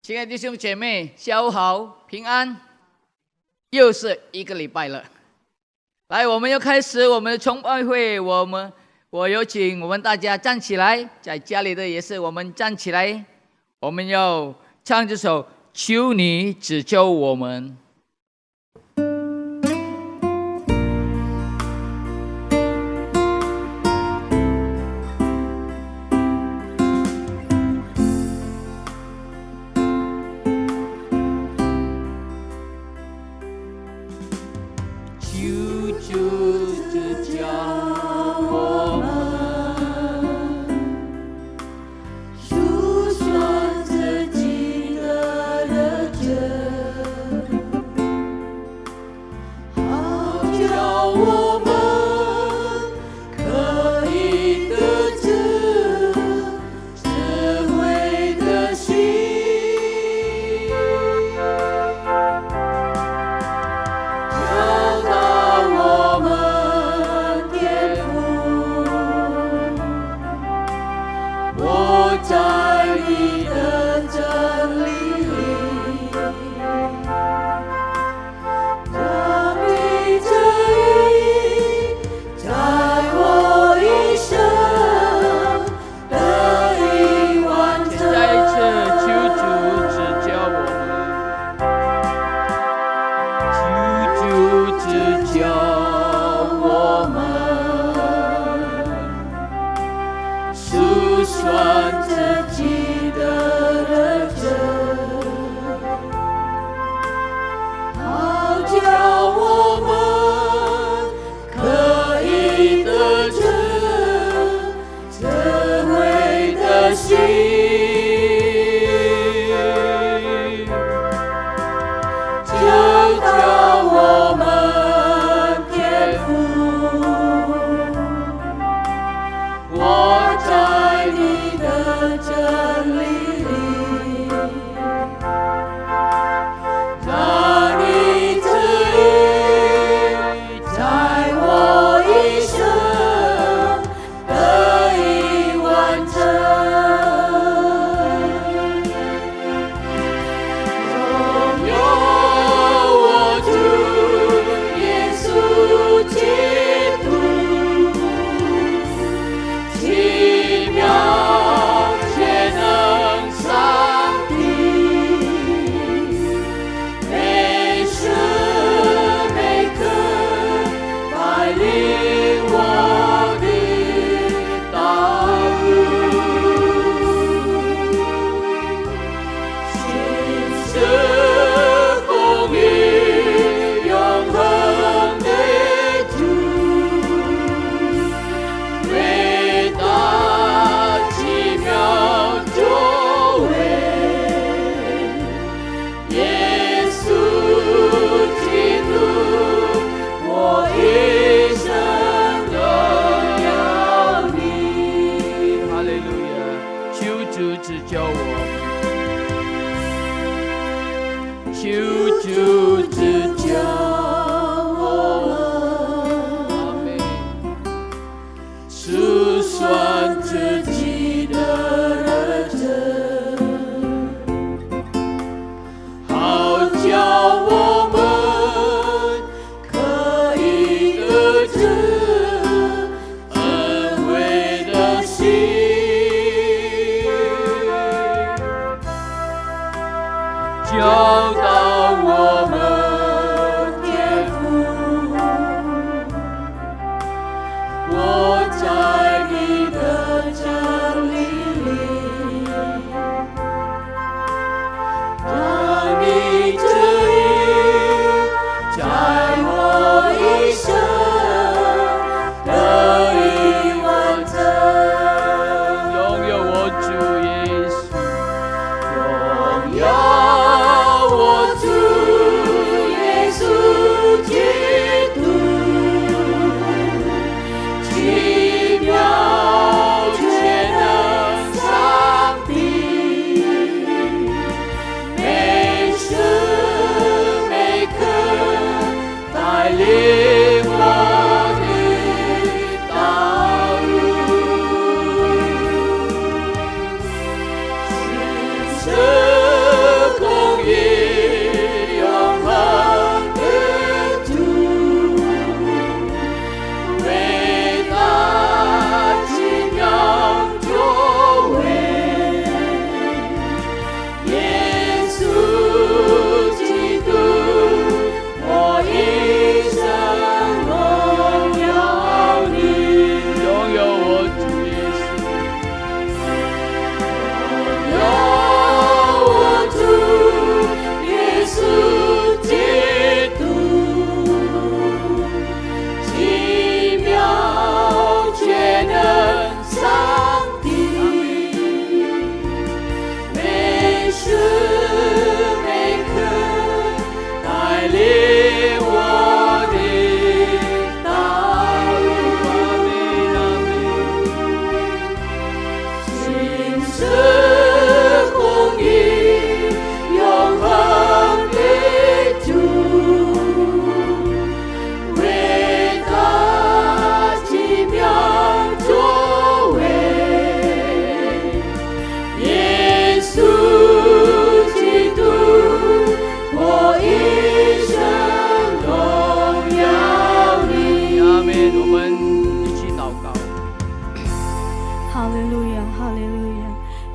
亲爱的弟兄姐妹，下午好，平安！又是一个礼拜了，来，我们要开始我们的崇拜会。我有请我们大家站起来，在家里的也是，我们站起来，我们要唱这首《求你指救我们》。这一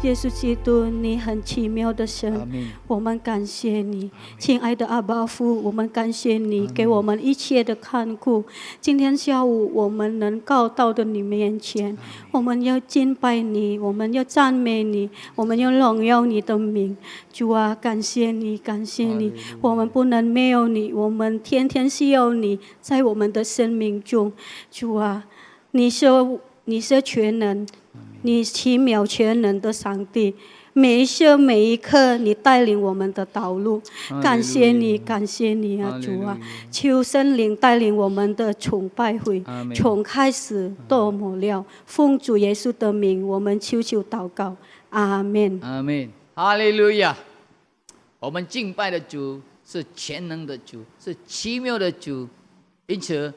耶稣基督，你很奇妙的神，我们感谢你，亲爱的阿爸父，我们感谢你给我们一切的看顾。今天下午我们能告到的你面前，我们要敬拜你，我们要赞美你，我们要荣耀你的名。主啊，感谢你，感谢你，我们不能没有你，我们天天需要你在我们的生命中。主啊，你是全能，你奇妙全能的上帝，每一时每一刻你带领我们的道路，感谢你，感谢你啊，主啊！求圣灵带领我们的崇拜会，从开始到末了，奉主耶稣的名，我们求祷告，阿门，阿门，哈利路亚！我们敬拜的主是全能的主，是奇妙的主，因此，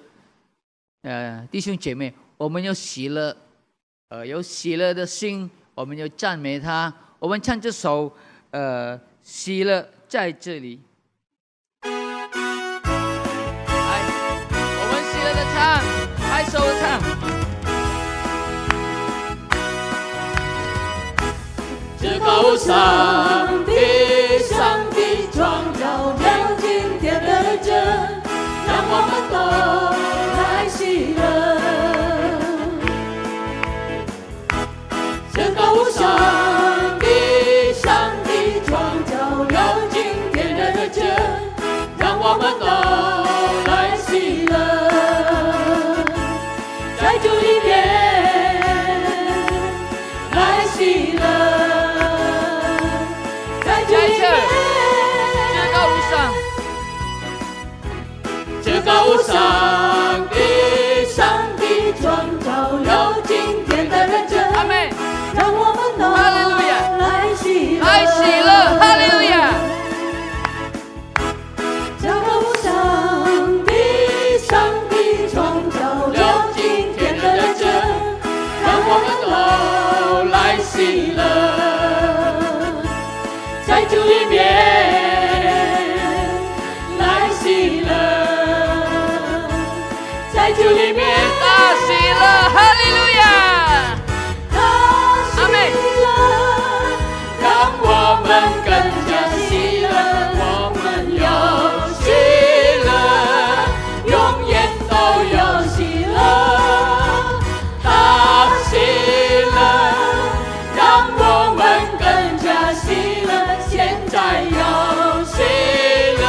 弟兄姐妹，我们有喜乐。有喜乐的心，我们就赞美他。我们唱这首喜乐在这里。来，我们喜乐的唱，拍手的唱。至高上帝，上帝创造了今天的真，让我们都来喜乐。上帝，上帝创造了今天的真，让我们都来喜乐，在主里面来喜乐，在主里面。至高上帝，上帝创造了今天的真。阿们。让我们都来喜乐，来喜乐，哈利路亚！至高上帝，上帝创造了今天的真，让我们都来喜乐，在主里面来喜乐，在主里面大喜乐，哈利路亚！我们更加喜乐，我们有喜乐，永远都有喜乐。他喜乐，让我们更加喜乐，现在有喜乐，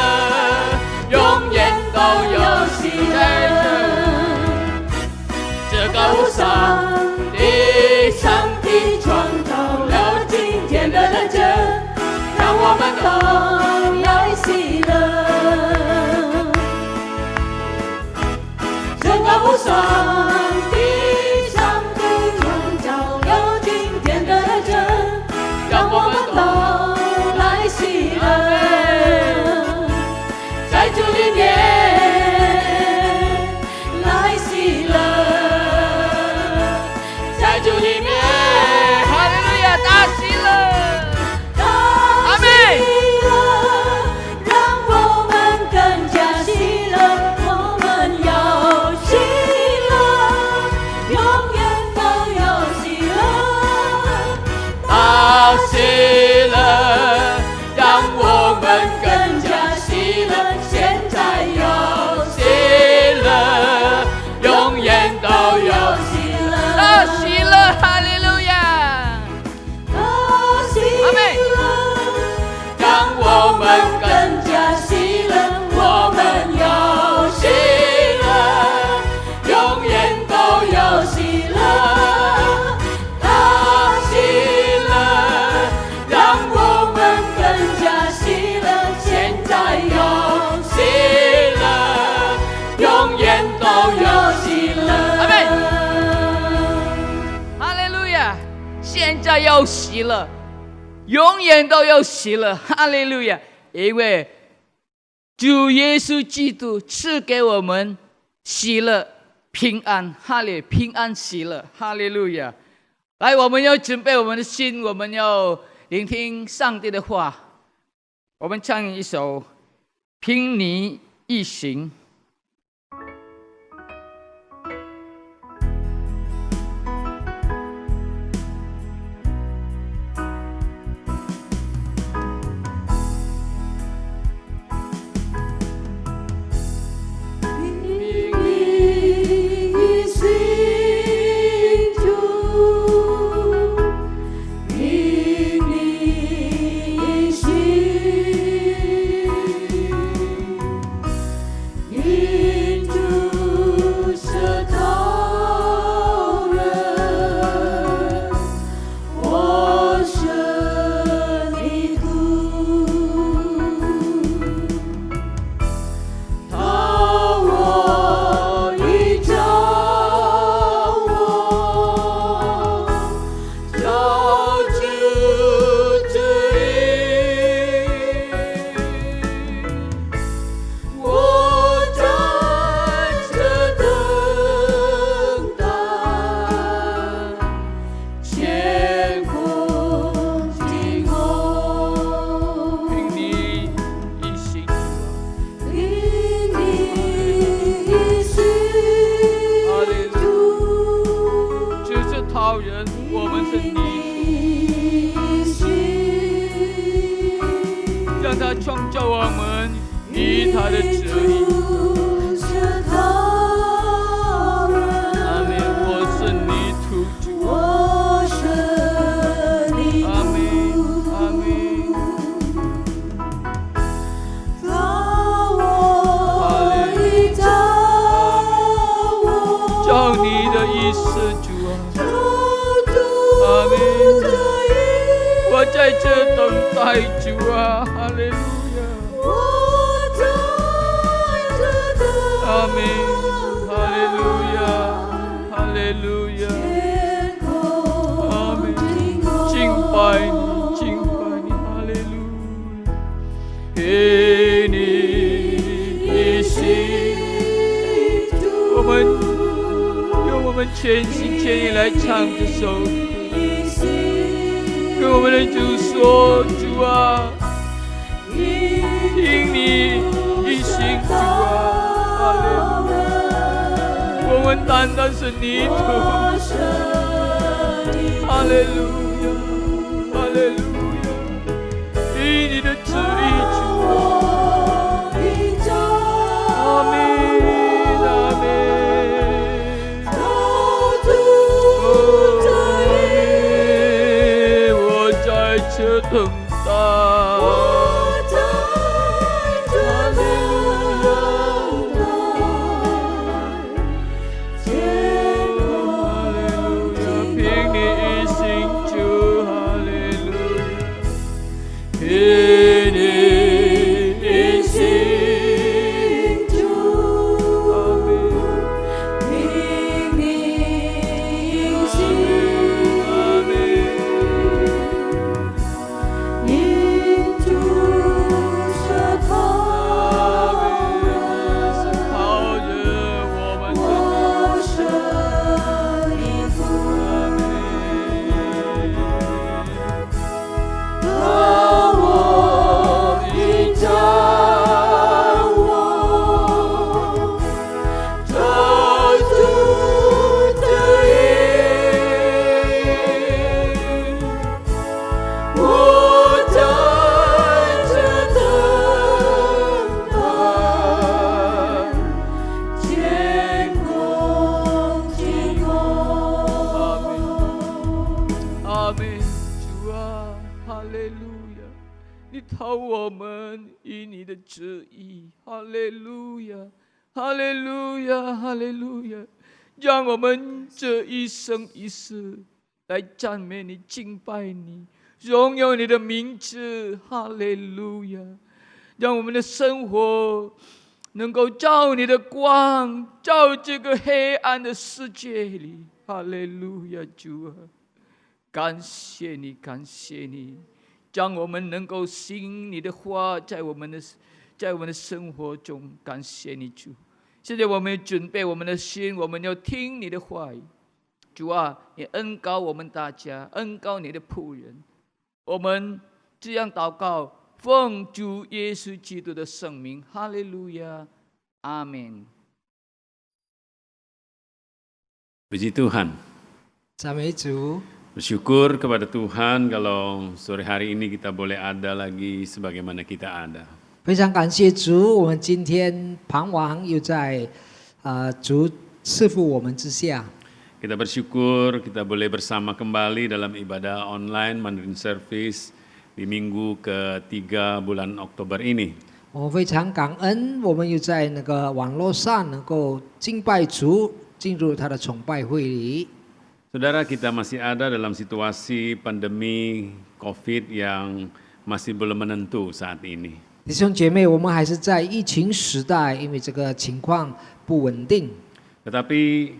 永远都有喜乐。这高上帝，上帝创造了今天的真，让我们都来喜乐。这高上帝，上帝创造了今天的真，让我们都来喜乐，在主里面来喜乐，在主里面。大喜乐，阿们。让我们更加喜乐，我们有喜乐，永远都有喜乐。大喜乐，让我们更加喜乐，现在有喜乐，永远都有喜乐。大喜乐，哈利路亚！让我们更加喜乐，我们有喜乐，永远都有喜乐。大喜乐，让我们更加喜乐，现在有喜乐，永远都有喜乐。阿们，哈利路亚！现在有喜乐。永远都有喜乐，哈利路亚！因为主耶稣基督赐给我们喜乐、平安，哈利平安喜乐，哈利路亚！来，我们要准备我们的心，我们要聆听上帝的话。我们唱一首《凭你一行》。是主啊，阿门。我在这等待主啊，哈利路亚，阿门，哈利路亚，哈利路亚，阿门。敬拜你，敬拜你，哈利路亚，给你一心。我们用我们全心全意来唱这首歌，跟我们的主说：主啊，因你一心，主啊，哈利路亚，我们单单是泥土，哈利路亚，哈利路亚，以你的旨意，主啊，阿门。这等待，哈利路亚，哈利路亚，凭你一心主，哈利路亚，凭你一心主，阿门，凭你一心，阿门。讨我们以你的旨意，哈利路亚，哈利路亚，哈利路亚，让我们这一生一世来赞美你、敬拜你、荣耀你的名字，哈利路亚，让我们的生活能够照你的光，照这个黑暗的世界里，哈利路亚，主啊，感谢你，感谢你。让我们能够行你的话，在我们的生活中，感谢你主。现在我们准备我们的心，我们要听你的话语。主啊，你恩膏我们大家，恩膏你的仆人。我们这样祷告，奉主耶稣基督的圣名，哈利路亚，阿门。Puji Tuhan. 赞美主。Bersyukur kepada Tuhan kalau sore hari ini kita boleh ada lagi sebagaimana kita ada. 非常感谢主，我们今天傍晚又在主赐福我们之下。Kita bersyukur kita boleh bersama kembali dalam ibadah online Mandarin Service di minggu ke-3 bulan Oktober ini. 我们非常感恩，我们又在那个网络上能够敬拜主，进入他的崇拜会里。Saudara, kita masih ada dalam situasi pandemi COVID yang masih belum menentu saat ini. 弟兄姐妹，我们还是在疫情时代，因为这个情况不稳定。Tetapi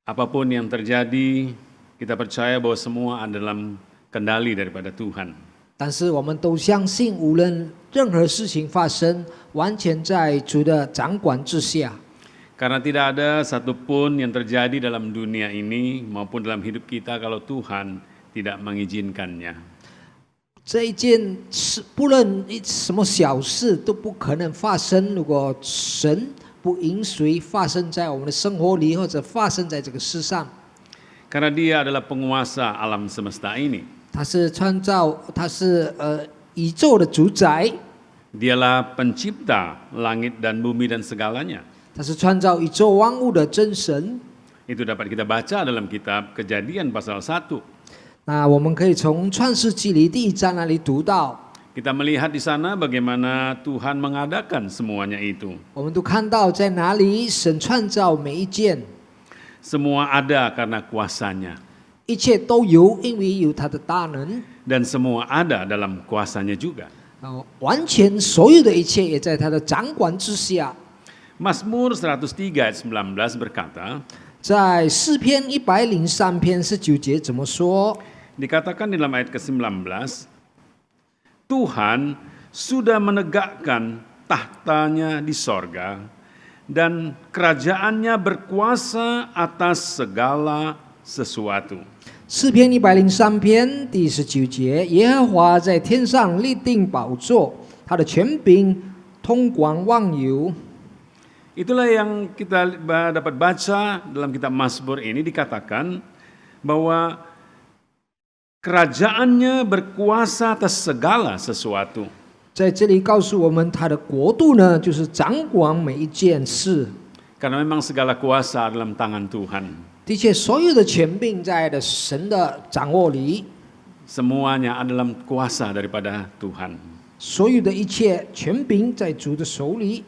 apapun yang terjadi, kita percaya bahwa semua ada dalam kendali daripada Tuhan. 但是我们都相信，无论任何事情发生，完全在主的掌管之下。Karena tidak ada satupun yang terjadi dalam dunia ini maupun dalam hidup kita kalau Tuhan tidak mengizinkannya. 这一件事，不论什么小事都不可能发生，如果神不允许发生在我们的生活里，或者发生在这个世上。Karena Dia adalah penguasa alam semesta ini. 他是创造，他是宇宙的主宰。Dialah pencipta langit dan bumi dan segalanya. 他是创造宇宙万物的真神。Itu dapat kita baca dalam kitab Kejadian pasal 1. 那我们可以从创世纪里第1章那里读到。Kita melihat di sana bagaimana Tuhan mengadakan semuanya itu. 我们都看到在哪里神创造每一件。Semua ada karena kuasanya. 一切都有，因为有他的大能。 Dan semua ada dalam kuasanya juga. 完全所有的一切也在他的掌管之下。 Mazmur 103 ayat 19 berkata, 在诗篇103篇19节怎么说？ dikatakan dalam ayat ke-19, Tuhan sudah menegakkan tahtanya di sorga dan kerajaannya berkuasa atas segala sesuatu. 诗篇103篇第19节，耶和华在天上立定宝座，他的权柄通广万有。 Itulah yang kita dapat baca dalam kitab Mazmur ini, dikatakan bahwa kerajaannya berkuasa atas segala sesuatu. 在这里告诉我们，他的国度呢，就是掌管每一件事。 Karena memang segala kuasa dalam tangan Tuhan. 的确，所有的权柄在的神的掌握里， Semuanya adalah kuasa daripada Tuhan. 所有的一切权柄在主的手里。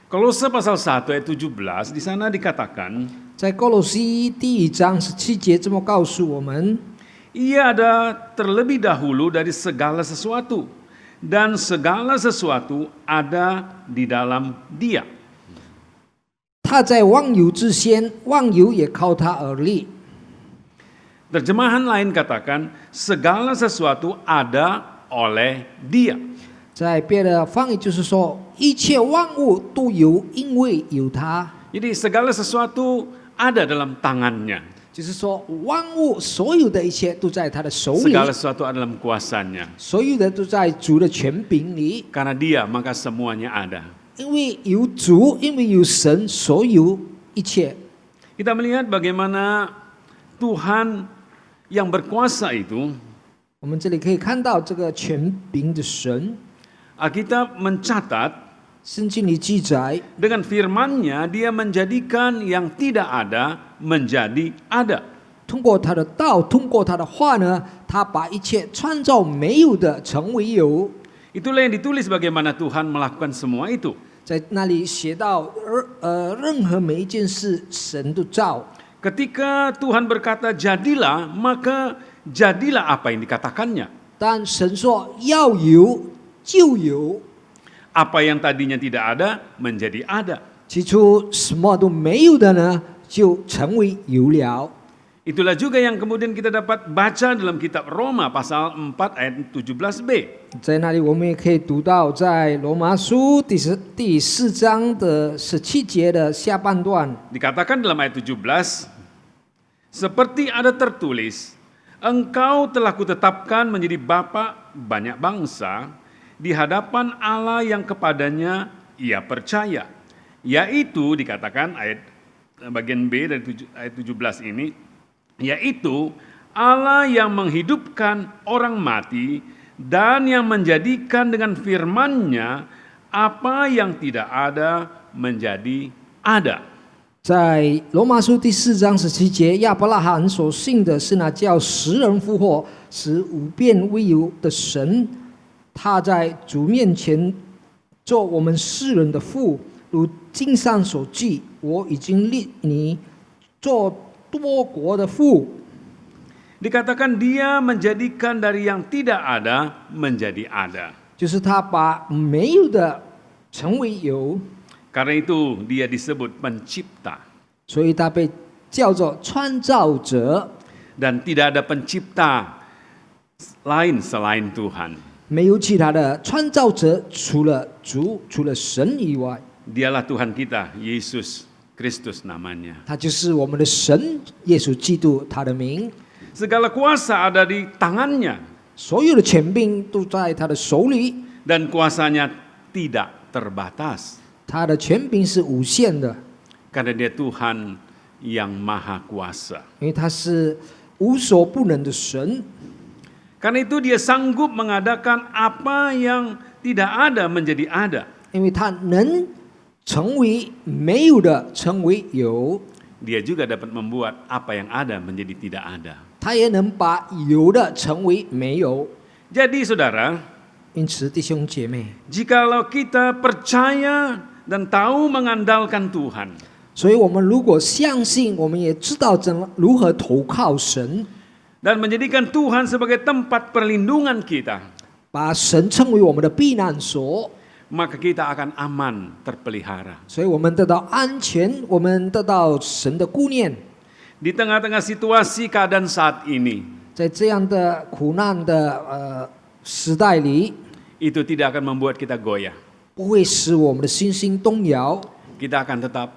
Kolose pasal 1 ayat 17, di sana dikatakan, 在哥罗西第1章17节这么告诉我们， Ia ada terlebih dahulu dari segala sesuatu, dan segala sesuatu ada di dalam Dia. 他在万有之先，万有也靠他而立。 Terjemahan lain katakan, segala sesuatu ada oleh Dia. 在别的翻译就是说，一切万物都有，因为有他。 Jadi segala sesuatu ada dalam tangannya. 就是说，万物所有的一切都在他的手里， Segala sesuatu ada dalam kuasanya. 所有的都在主的权柄里。 Karena Dia, maka semuanya ada. 因为有主，因为有神，所有一切。 Kita melihat bagaimana Tuhan yang berkuasa itu, 我们这里可以看到这个权柄的神， Alkitab mencatat 圣经里记载， dengan firman-Nya Dia menjadikan yang tidak ada menjadi ada. 通过他的道，通过他的话呢，他把一切创造没有的成为有。 Itulah yang ditulis bagaimana Tuhan melakukan semua itu. 在那里写到，任何每一件事，神都造。 Ketika Tuhan berkata jadilah, maka jadilah apa yang dikatakannya. 但神说要有就有， Apa yang tadinya tidak ada menjadi ada. 起初什么都没有的呢，就成为有了。 Itulah juga yang kemudian kita dapat baca dalam kitab Roma pasal 4 ayat 17b. 在那里我们也可以读到，在罗马书第4章的17节的下半段， Dikatakan dalam ayat 17, seperti ada tertulis, engkau telah kutetapkan menjadi bapa banyak bangsa di hadapan Allah yang kepadanya ia percaya. Yaitu dikatakan ayat bagian B dari ayat 17 ini, yaitu Allah yang menghidupkan orang mati dan yang menjadikan dengan firman-Nya apa yang tidak ada menjadi ada. 在罗马书第4章17节，亚伯拉罕所信的是那叫死人复活、使无变为有的神，他在主面前做我们世人的父，如经上所记，我已经立你做多国的父。 Dikatakan Dia menjadikan dari yang tidak ada menjadi ada. 就是他把没有的成为有， Karena itu Dia disebut pencipta. 所以他被叫做创造者。 Dan tidak ada pencipta lain selain Tuhan. 没有其他的创造者，除了主，除了神以外， Dialah Tuhan kita, Yesus Kristus namanya. 他就是我们的神，耶稣基督，他的名。 Segala kuasa ada di tangannya. 所有的权柄都在他的手里， Dan kuasanya tidak terbatas. 他的权柄是无限的， Karena Dia Tuhan yang maha kuasa. 因为他是无所不能的神。 Karena itu Dia sanggup mengadakan apa yang tidak ada menjadi ada. 因为他能成为没有的成为有， Dia juga dapat membuat apa yang ada menjadi tidak ada. 他也能把有的成为没有。 Jadi saudara, 因此，弟兄姐妹， jikalau kita percaya dan tahu mengandalkan Tuhan, 所以我们如果相信，我们也知道如何投靠神， dan menjadikan Tuhan sebagai tempat perlindungan kita, 把神称为我们的避难所， maka kita akan aman terpelihara. 所以我们得到安全，我们得到神的顾念。 Di tengah-tengah situasi keadaan saat ini, 在这样的苦难的时代里， itu tidak akan membuat kita goyah. 不会使我们的信心动摇， Kita akan tetap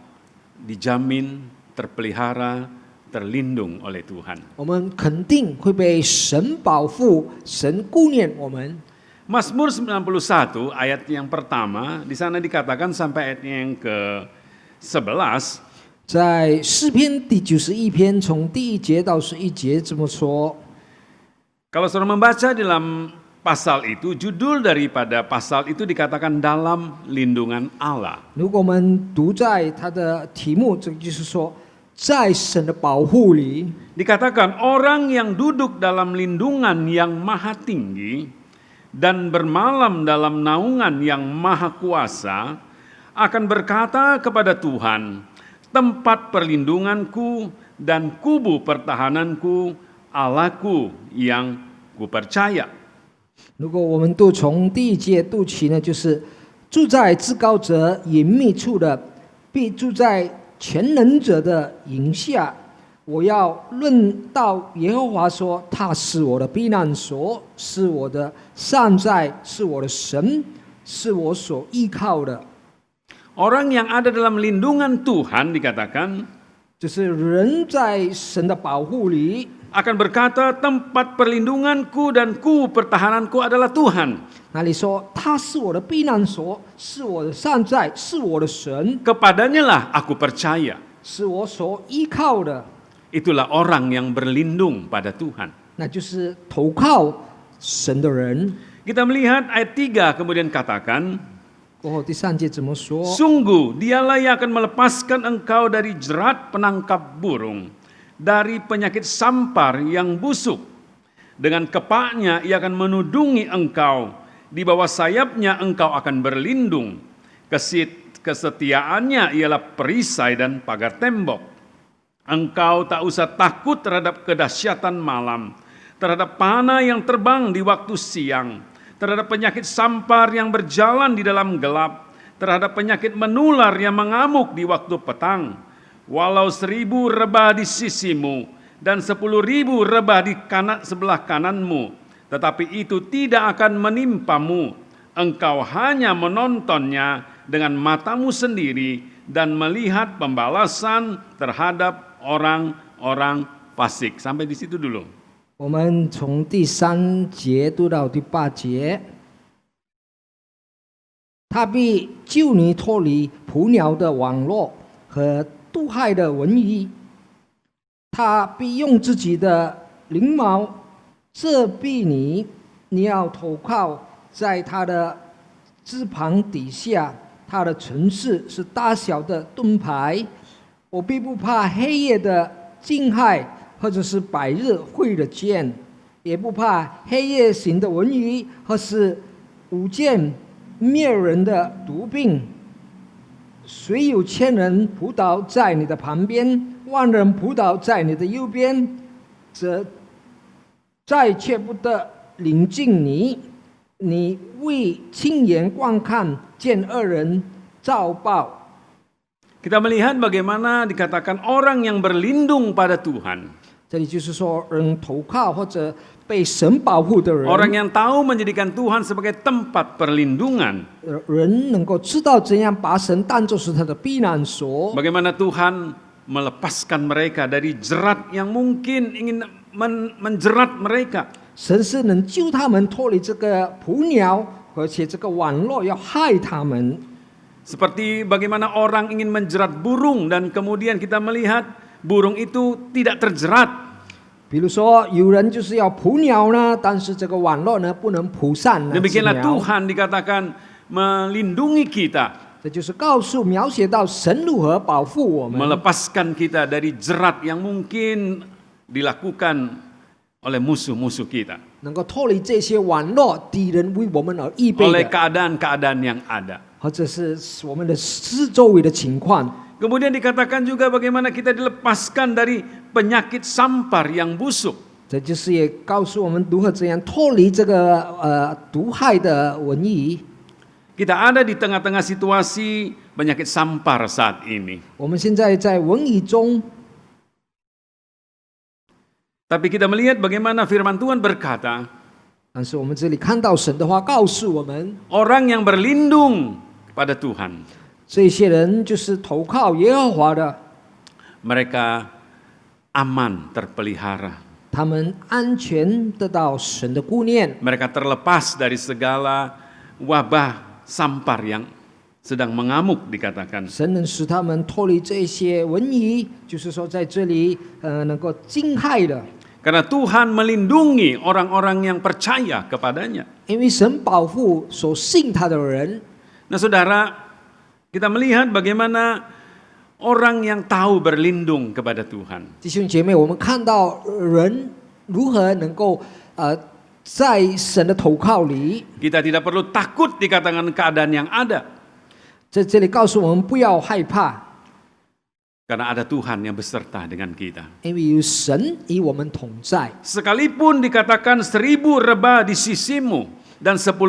dijamin, terpelihara, terlindung oleh Tuhan. 我们肯定会被神保护，神顾念我们。 Mazmur 91 ayat yang pertama, di sana dikatakan sampai ayat yang ke-11, 在诗篇第91篇从第1节到11节这么说。 kalau saudara membaca dalam pasal itu, judul daripada pasal itu dikatakan dalam lindungan Allah. 如果我们读在它的题目，这就是说，在神的保护里， Dikatakan orang yang duduk dalam lindungan yang maha tinggi dan bermalam dalam naungan yang maha kuasa akan berkata kepada Tuhan, tempat perlindunganku dan kubu pertahananku, Allahku yang kupercaya. 如果我们读从第1节读起呢，就是住在至高者隐秘处的，必住在全能者的营下。我要论到耶和华说，他是我的避难所，是我的善哉，是我的神，是我所依靠的。 Orang yang ada dalam lindungan Tuhan dikatakan 就是人在神的保护里， akan berkata tempat perlindunganku dan kubu pertahananku adalah Tuhan. 那里说他是我的避难所，是我的善哉，是我的神， Kepadanya lah aku percaya. 是我所依靠的。 Itulah orang yang berlindung pada Tuhan. 那就是投靠神的人。 Kita melihat ayat 3 kemudian katakan, 过后第3节怎么说？ sungguh dialah yang akan melepaskan engkau dari jerat penangkap burung, dari penyakit sampar yang busuk. Dengan kepaknya ia akan menudungi engkau, di bawah sayapnya engkau akan berlindung. Kesetiaannya ialah perisai dan pagar tembok. Engkau tak usah takut terhadap kedahsyatan malam, terhadap panah yang terbang di waktu siang, terhadap penyakit sampar yang berjalan di dalam gelap, terhadap penyakit menular yang mengamuk di waktu petang. Walau 1000 rebah di sisimu dan 10.000 rebah di sebelah kananmu, tetapi itu tidak akan menimpamu. Engkau hanya menontonnya dengan matamu sendiri dan melihat pembalasan terhadap orang-orang fasik. Sampai di situ dulu. 我们从第3节读到第8节，他必救你脱离捕鸟的网络和毒害的蚊蝇，他必用自己的翎毛遮蔽你，你要投靠在他的翅膀底下，他的城市是大小的盾牌。我必不怕黑夜的惊骇，或者是百日会的箭，也不怕黑夜行的蚊蝇，或是午间灭人的毒病。虽有1000人扑倒在你的旁边，10000人扑倒在你的右边，则再却不得临近你。你未亲眼观看，见恶人遭报。 Kita melihat bagaimana dikatakan orang yang berlindung pada Tuhan. 这里就是说，人投靠或者被神保护的人， Orang yang tahu menjadikan Tuhan sebagai tempat perlindungan. 人能够知道怎样把神当作是他的避难所。 Bagaimana Tuhan melepaskan mereka dari jerat yang mungkin ingin menjerat mereka. 神是能救他们脱离这个捕鸟，而且这个网络要害他们。 Seperti bagaimana orang ingin menjerat burung dan kemudian kita melihat burung itu tidak terjerat. 比如说，有人就是要捕鸟呢，但是这个网络呢不能捕上那只 Demikianlah 鸟。 Tuhan dikatakan melindungi kita, 这就是描写到神如何保护我们， melepaskan kita dari jerat yang mungkin dilakukan oleh musuh-musuh kita, 能够脱离这些网络敌人为我们而预备 oleh 的， keadaan-keadaan yang ada. 或者是我们的四周围的情况。Kemudian dikatakan juga bagaimana kita dilepaskan dari penyakit sampar yang busuk. 这就是也告诉我们如何怎样脱离这个毒害的瘟疫。 Kita ada di tengah-tengah situasi penyakit sampar saat ini. 我们现在在瘟疫中， Tapi kita melihat bagaimana firman Tuhan berkata, 但是我们这里看到神的话告诉我们， orang yang berlindung pada Tuhan, 这些人就是投靠耶和华的， mereka aman terpelihara. 他们安全得到神的顾念， Mereka terlepas dari segala wabah sampar yang sedang mengamuk dikatakan. 神能使他们脱离这些瘟疫，就是说在这里能够惊骇的， Karena Tuhan melindungi orang-orang yang percaya kepadanya. 因为神保护所信他的人。 Nah saudara, kita melihat bagaimana orang yang tahu berlindung kepada Tuhan. 弟兄姐妹，我们看到人如何能够在神的投靠里， Kita tidak perlu takut dikatakan keadaan yang ada. 在这里告诉我们不要害怕， Karena ada Tuhan yang beserta dengan kita. 因为有神与我们同在。 Sekalipun dikatakan 1000 rebah di sisimu dan 10.000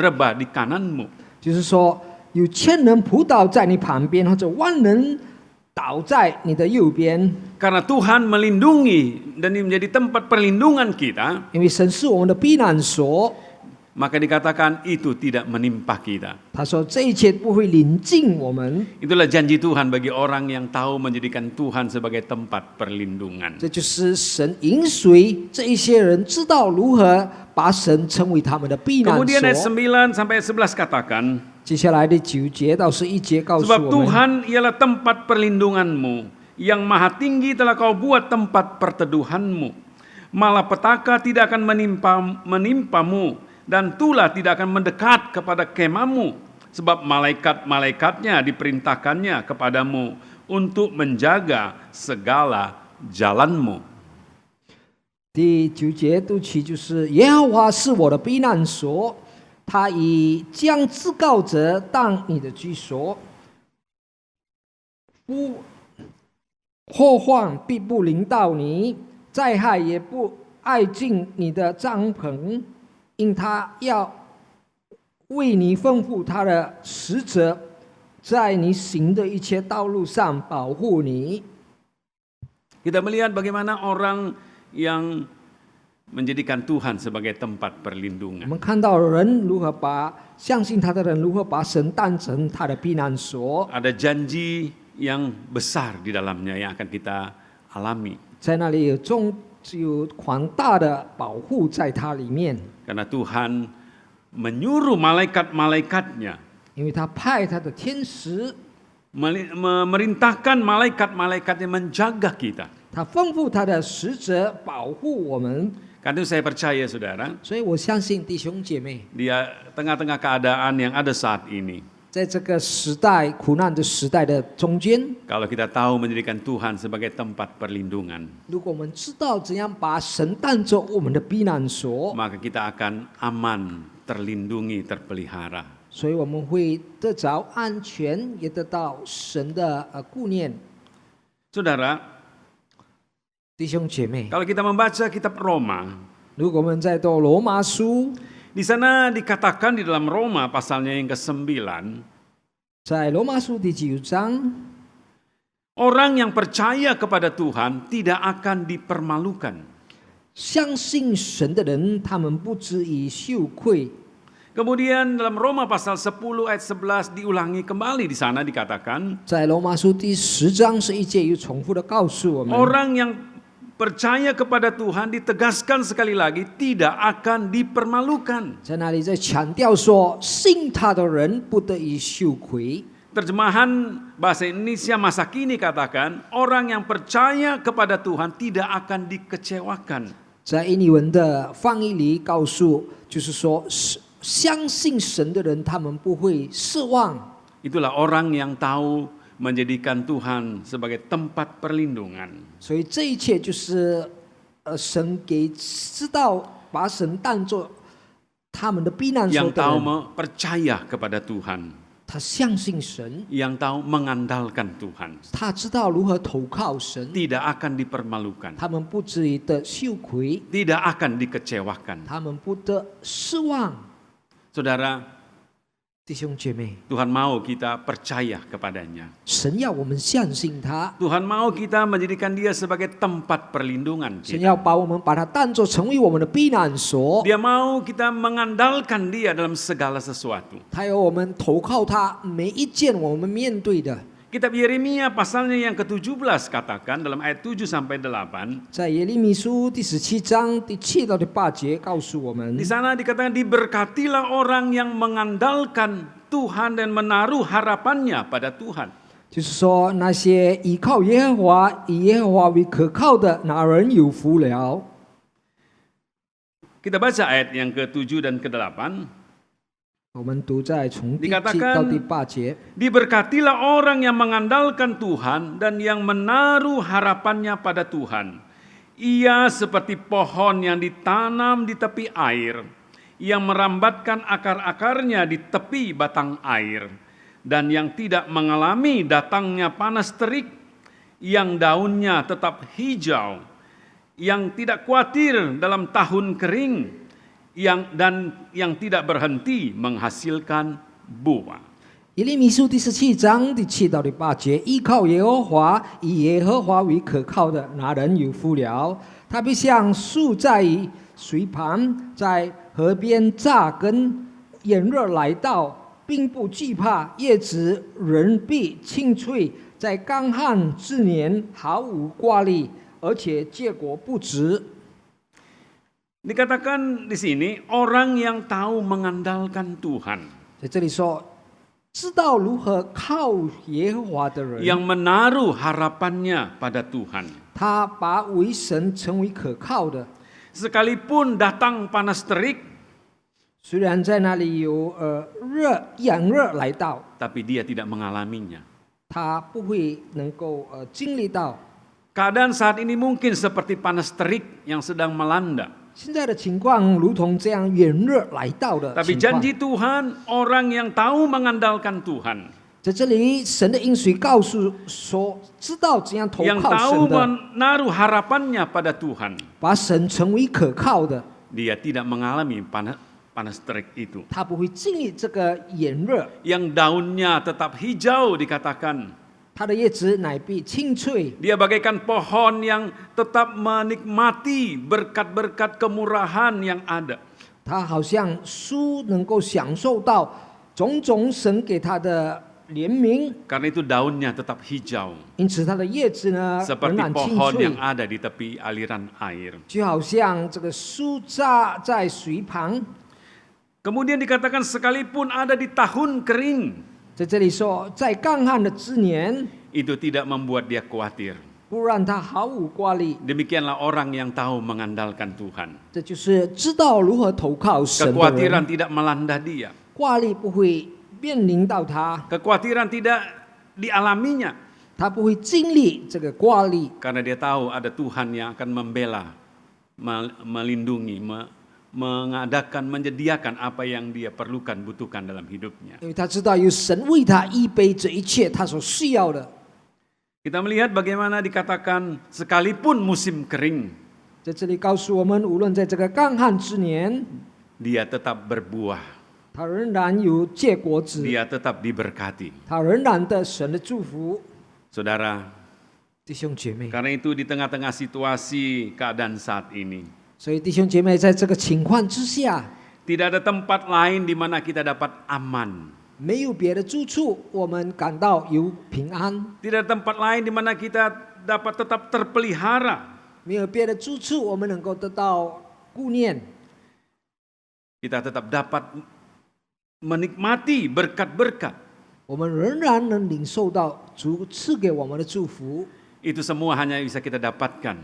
rebah di kananmu. 就是说，有千人扑倒在你旁边，或者万人倒在你的右边， Karena Tuhan melindungi dan ini menjadi tempat perlindungan kita, 因为神是我们的避难所。 maka dikatakan itu tidak menimpa kita. 他说这一切不会临近我们， Itulah janji Tuhan bagi orang yang tahu menjadikan Tuhan sebagai tempat perlindungan. 这就是神允许这一些人知道如何把神称为他们的避难 Kemudian ayat 所。 9 sampai 11 katakan, 接下来的9节到11节告诉 sebab 我们， Tuhan ialah tempat perlindunganmu, yang maha tinggi telah kau buat tempat perteduhanmu. Malapetaka tidak akan menimpamu, dan tulah tidak akan mendekat kepada kemahmu, sebab malaikat-malaikatnya diperintahkannya kepadamu untuk menjaga segala jalanmu. 第9节读起就是耶和华是我的避难所，他已将至高者当你的居所，祸患必不临到你，灾害也不挨近你的帐篷，因他要为你吩咐他的使者，在你行的一切道路上保护你。 Kita melihat bagaimana orang yang menjadikan Tuhan sebagai tempat 我 perlindungan. 们看到人如何把相信他的人如何把神当成他的避难所， Ada janji yang besar di dalamnya yang akan kita alami. 在那里有广大的保护在它里面， Karena Tuhan menyuruh malaikat-malaikatnya, 因为他派他的天使， memerintahkan malaikat-malaikatnya menjaga kita. 他吩咐他的使者保护我们。 Karena itu saya percaya saudara, 所以我相信弟兄姐妹， di tengah-tengah keadaan yang ada saat ini, 在这个时代苦难的时代的中间， kalau kita tahu menjadikan Tuhan sebagai tempat perlindungan, 如果我们知道怎样把神当作我们的避难所， maka kita akan aman, terlindungi, terpelihara. 所以我们会得着安全，也得到神的顾念。 Saudara, 弟兄姐妹， kalau kita membaca kitab Roma, 如果我们在读罗马书， di sana dikatakan di dalam Roma pasalnya yang ke-9, 在罗马书第9章， orang yang percaya kepada Tuhan tidak akan dipermalukan. 相信神的人，他们不至于羞愧。 Kemudian dalam Roma pasal 10 ayat 11 diulangi kembali di sana dikatakan, 在罗马书第10章11节又重复的告诉我们， orang yang percaya kepada Tuhan ditegaskan sekali lagi tidak akan dipermalukan. 在那里在强调说，信他的人不得以羞愧。 Terjemahan bahasa Indonesia masa kini katakan, orang yang percaya kepada Tuhan tidak akan dikecewakan. 在印尼文的翻译里告诉，就是说，相信神的人，他们不会失望。 Itulah orang yang tahu menjadikan Tuhan sebagai tempat perlindungan. 所以这一切就是神给知道把神当作他们的避难所 Yang 的 tahu 人， percaya kepada Tuhan. 他相信神， yang tahu mengandalkan Tuhan, 他知道如何投靠神， tidak akan dipermalukan, 他们不至于的羞愧， tidak akan dikecewakan. 他们不得失望。 Saudara, 弟兄姐妹， Tuhan mau kita percaya kepadanya. 神要我们相信他， Tuhan mau kita menjadikan dia sebagai tempat perlindungan 神 kita. 要把我们把它当作成为我们的避难所， Dia mau kita mengandalkan dia dalam segala sesuatu. 他要我们投靠他每一件我们面对的。 Kitab Yeremia pasalnya yang ke-17 katakan dalam ayat 7 sampai 8. 在耶利米书第17章第7到第8节告诉我们 Di，sana dikatakan diberkatilah orang yang mengandalkan Tuhan dan menaruh harapannya pada Tuhan. 就是说那些依靠耶和华、以耶和华为可靠的，那人有福了。 Kita baca ayat yang ke-7 dan ke-8. 我们读在从第7 Dikatakan, 到第8节， Diberkatilah orang yang mengandalkan Tuhan dan yang menaruh harapannya pada Tuhan. Ia seperti pohon yang ditanam di tepi air, yang merambatkan akar-akarnya di tepi batang air, dan yang tidak mengalami datangnya panas terik, yang daunnya tetap hijau, yang tidak khawatir dalam tahun kering, yang tidak berhenti menghasilkan buah. 耶利米书第17章第7到第8节，依靠耶和华、以耶和华为可靠的，那人有福了。他必像树在水旁，在河边扎根，炎热来到，并不惧怕；叶子仍必青翠，在干旱之年毫无挂力，而且结果不止。 Dikatakan di sini orang yang tahu mengandalkan Tuhan, 在这里说，知道如何靠耶和华的人， yang menaruh harapannya pada Tuhan. 他把为神成为可靠的。 Sekalipun datang panas terik, 虽然在那里有炎热来到， tapi dia tidak mengalaminya. 他不会能够经历到。 Keadaan saat ini mungkin seperti panas terik yang sedang melanda. 现在的情况如同这样炎热来到的 Tapi 情况。 janji Tuhan, orang yang tahu mengandalkan Tuhan, 在这里，神的应许告诉说，知道怎样投 yang 靠 tahu 神的， menaruh harapannya pada Tuhan, 把神成为可靠的， dia tidak mengalami panas terik itu. 他不会经历这个炎热， Yang daunnya tetap hijau dikatakan. 他的叶子乃必青翠。 Dia bagaikan pohon yang tetap menikmati berkat-berkat kemurahan yang ada. 他好像树能够享受到种种神给他的怜悯， Karena itu daunnya tetap hijau. 因此它的叶子呢仍 Seperti 然青 pohon 翠 yang，ada di tepi aliran air. 就好像这个树扎在水旁。 Kemudian dikatakan sekalipun ada di tahun kering, 在这里说，在干旱的之年， itu tidak membuat dia khawatir. 不让他毫无挂力。 Demikianlah orang yang tahu mengandalkan Tuhan. 这就是知道如何投靠神的 Kekhawatiran 人， tidak melanda dia. 挂力不会面临到他， Kekhawatiran tidak dialaminya. 他不会经历这个挂力， Karena dia tahu ada Tuhan yang akan membela, melindungi, mengadakan, menyediakan apa yang dia perlukan, butuhkan dalam hidupnya. 因为他知道有神为他预备这一切他所需要的。 Kita melihat bagaimana dikatakan sekalipun musim kering, 在这里告诉我们，无论在这个干旱之年， dia tetap berbuah, 他仍然有结果子， dia tetap diberkati. 他仍然得神的祝福。 Saudara, 弟兄姐妹， karena itu di tengah-tengah situasi keadaan saat ini, 所以弟兄姐妹，在这个情况之下， tidak ada tempat lain di mana kita dapat aman. 没有别的住处，我们感到有平安； Tidak ada tempat lain di mana kita dapat tetap terpelihara. 没有别的住处，我们能够得到顾念。 Kita tetap dapat menikmati berkat-berkat. 我们仍然能领受到主赐给我们的祝福。 Itu semua hanya bisa kita dapatkan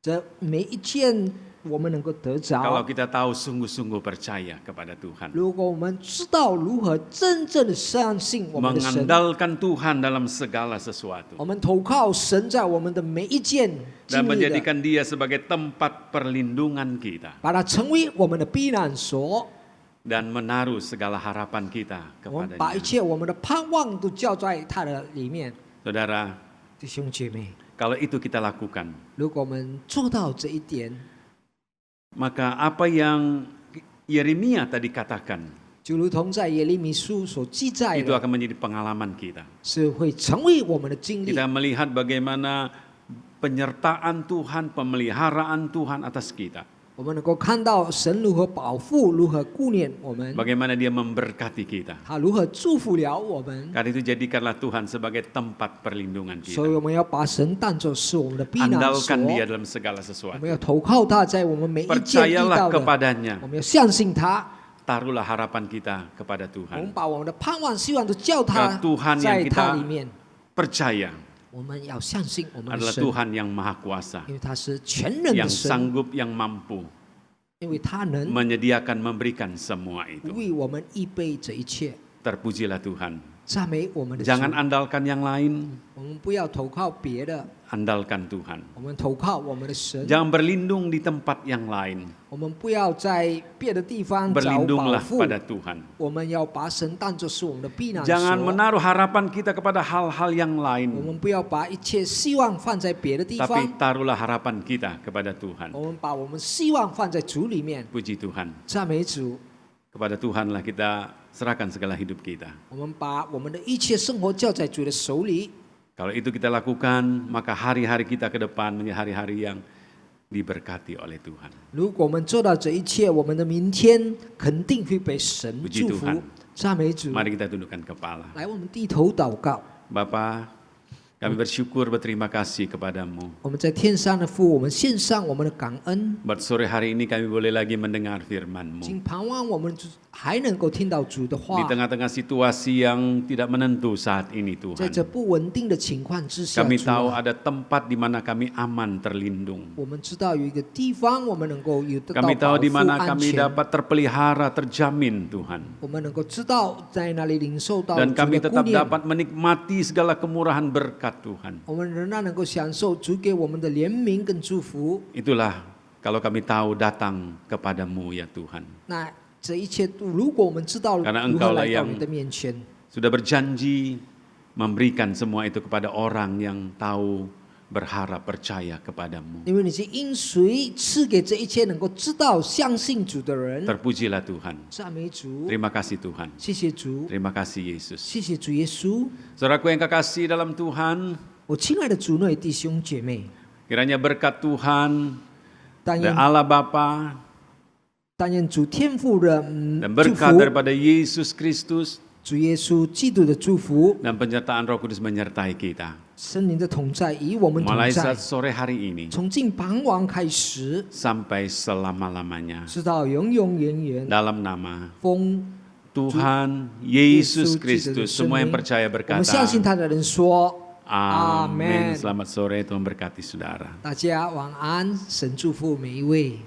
这每一件我们能够得 kalau 着。 kita tahu sungguh-sungguh percaya kepada Tuhan. 如果我们知道如何真正的相信我们的神， Mengandalkan Tuhan dalam segala sesuatu. 我们投靠神在我们的每一件 Dan 经历的， menjadikan dia sebagai tempat perlindungan kita. 把它成为我们的避难所。dan menaruh segala harapan kita 我们把一 kepadanya. 切我们的盼望都交在他的里面。 Saudara, 弟兄姐妹， kalau itu kita lakukan, 如果我们做到这一点， maka apa yang Yeremia tadi katakan, 就如同在耶利米书所记载 itu 的， akan menjadi pengalaman kita. 是会成为我们的经历。 Kita melihat bagaimana penyertaan Tuhan, pemeliharaan Tuhan atas kita. 我们能够看到神如何保护，如何顾念我们， Bagaimana dia memberkati kita. 他如何祝福了我们。 Karena itu jadikanlah Tuhan sebagai tempat perlindungan 所以 kita. 我们要把神当作是我们的避难所， Andalkan dia dalam segala 我 sesuatu. 们要投靠他，在我们每一件遇 Percayalah 到的， kepadanya. 我们要相信他。 Taruhlah harapan kita kepada 我们 Tuhan. 把我们的盼望、希望都叫他 Tuhan 在 yang 他 kita 里面。 percaya 我们要相信我们的 adalah 神， Tuhan yang maha kuasa, 因为他是全能的 yang 神， sanggup, yang mampu 因为他能 menyediakan, memberikan semua itu. 为我们预备这一切。 Terpujilah Tuhan. 赞美我们的主， Jangan andalkan yang lain, 我们不要投靠别的， andalkan Tuhan. 我们投靠我们的神。 Jangan berlindung di tempat yang lain, 我们不要在别的地方找保 berlindunglah 护， pada Tuhan. 我们要把神当作是我们的避难 Jangan 所。 menaruh harapan kita kepada hal-hal yang 我 lain, 们不要把一切希望放在别的地 tapi 方， taruhlah harapan kita kepada Tuhan. 我们把我们希望放在主里面。 Puji Tuhan. 赞美主， Kepada Tuhanlah kita serahkan segala hidup kita. 我们把我们的一切生活交在主的手里。 Kalau itu kita lakukan, maka hari-hari kita ke depan menjadi hari-hari yang diberkati oleh Tuhan. 如果我们做到这一切，我们的明天肯定会被神 Puji 祝福 Tuhan.。赞美主， Mari kita tundukkan kepala. 来，我们低头祷告。 Bapa, kami bersyukur, berterima kasih kepadamu. 我们在天上的父，我们献上我们的感恩， Buat sore hari ini kami boleh lagi mendengar firman-Mu. 请盼望我们还能够听到主的 Di 话。 tengah-tengah situasi yang tidak menentu saat ini 在 Tuhan. 这不稳定的情况之下， Kami 主 tahu 啊 ada tempat di mana kami aman terlindung. 我们知道有一个地方，我们能够有得到 Kami 保 tahu di 护 mana 安 kami 全。 dapat terpelihara, terjamin Tuhan. 我们能够知道在哪里领受到 Dan 主 kami 的顾 tetap 念， dapat menikmati segala kemurahan berkat Tuhan. 我们仍然能够享受主给我们的怜悯跟祝福。 Itulah kalau kami tahu datang kepadamu ya Tuhan. 那这一切都，如果我们知道 Karena 如何 Engkau lah 来到 yang 你的面前， Sudah berjanji memberikan semua itu kepada orang yang tahu, berharap, percaya kepadamu. 因为你是因谁赐给这一切能够知道、相信主的人。 Terpujilah Tuhan. 赞美主， Terima kasih Tuhan. 谢谢主， Terima kasih Yesus. 谢谢主耶稣。 Saudaraku yang kekasih dalam Tuhan, 我亲爱的主内弟兄姐妹， kiranya berkat Tuhan 但 dan 愿 Allah Bapa 但愿主天父的 dan 祝 berkat 福， daripada Yesus Kristus 主耶稣基督的祝福， dan penyertaan Roh Kudus menyertai kita. 圣灵的同在与我们同 Mulai 在 saat，sore hari ini 从近傍晚开始， sampai selama-lamanya. 直到永永远远。 Dalam nama 奉 Tuhan 耶 Yesus 稣基督的 Kristus, 圣 semua yang 名， percaya 我们相信 berkata, 他的人说 Amin. Amin. Selamat sore, Tuhan berkati saudara. 大家晚安，神祝福每一位。